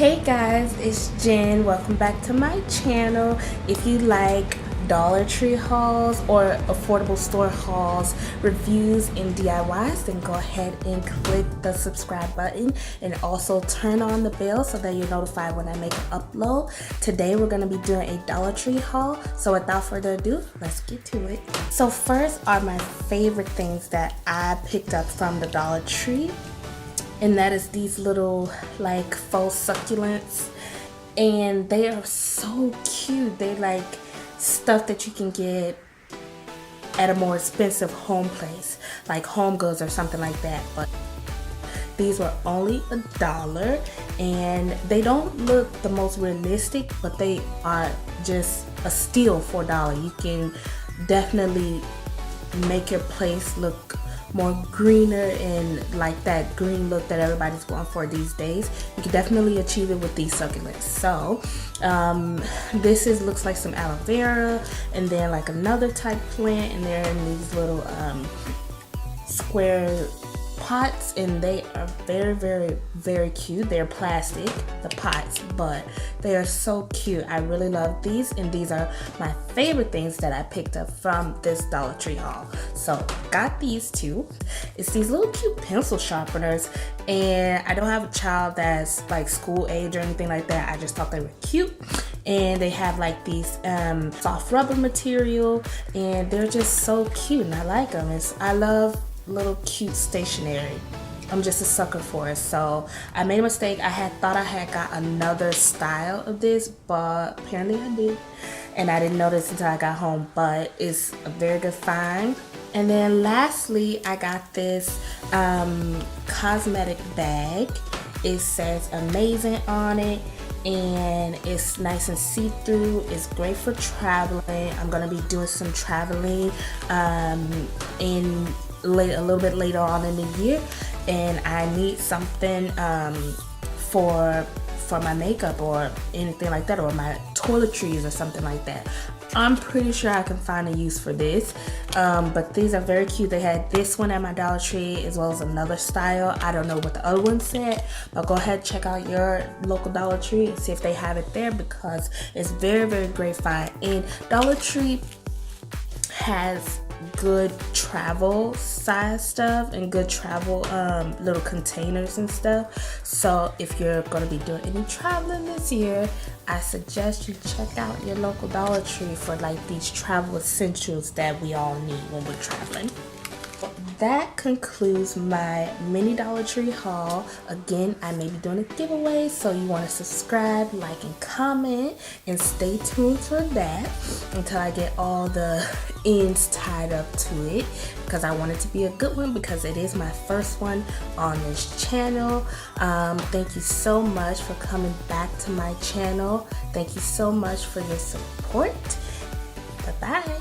Hey guys, it's Jen. Welcome back to my channel. If you like Dollar Tree hauls or affordable store hauls, reviews, and DIYs, then go ahead and click the subscribe button and also turn on the bell so that you're notified when I make an upload. Today we're going to be doing a Dollar Tree haul, so without further ado, let's get to it. So first are my favorite things that I picked up from the Dollar Tree, and that is these little like faux succulents, and they are so cute. They like stuff that you can get at a more expensive home place like Home Goods or something like that, but these were only $1 and they don't look the most realistic, but they are just a steal for $1. You can definitely make your place look more greener and like that green look that everybody's going for these days. You can definitely achieve it with these succulents. So this looks like some aloe vera, and then like another type plant, and they're in these little square pots, and they are very cute. They're plastic, the pots, but they are so cute. I really love these, and these are my favorite things that I picked up from this Dollar Tree haul. So got these two. It's these little cute pencil sharpeners, and I don't have a child that's like school age or anything like that. I just thought they were cute, and they have like these soft rubber material, and they're just so cute, and I like them. I love little cute stationery. I'm just a sucker for it. So I made a mistake. I thought I had got another style of this, but apparently I did, and I didn't notice until I got home, but it's a very good find. And then lastly, I got this cosmetic bag. It says amazing on it, and it's nice and see-through. It's great for traveling. I'm gonna be doing some traveling a little bit later on in the year, and I need something for my makeup or anything like that, or my toiletries or something like that. I'm pretty sure I can find a use for this, but these are very cute. They had this one at my Dollar Tree as well as another style. I don't know what the other one said, but go ahead, check out your local Dollar Tree and see if they have it there, because it's very great find. And Dollar Tree has good travel size stuff and good travel little containers and stuff. So if you're going to be doing any traveling this year, I suggest you check out your local Dollar Tree for like these travel essentials that we all need when we're traveling. That concludes my mini Dollar Tree haul. Again, I may be doing a giveaway, so you want to subscribe, like, and comment, and stay tuned for that until I get all the ends tied up to it, because I want it to be a good one, because it is my first one on this channel. Thank you so much for coming back to my channel. Thank you so much for your support. Bye-bye.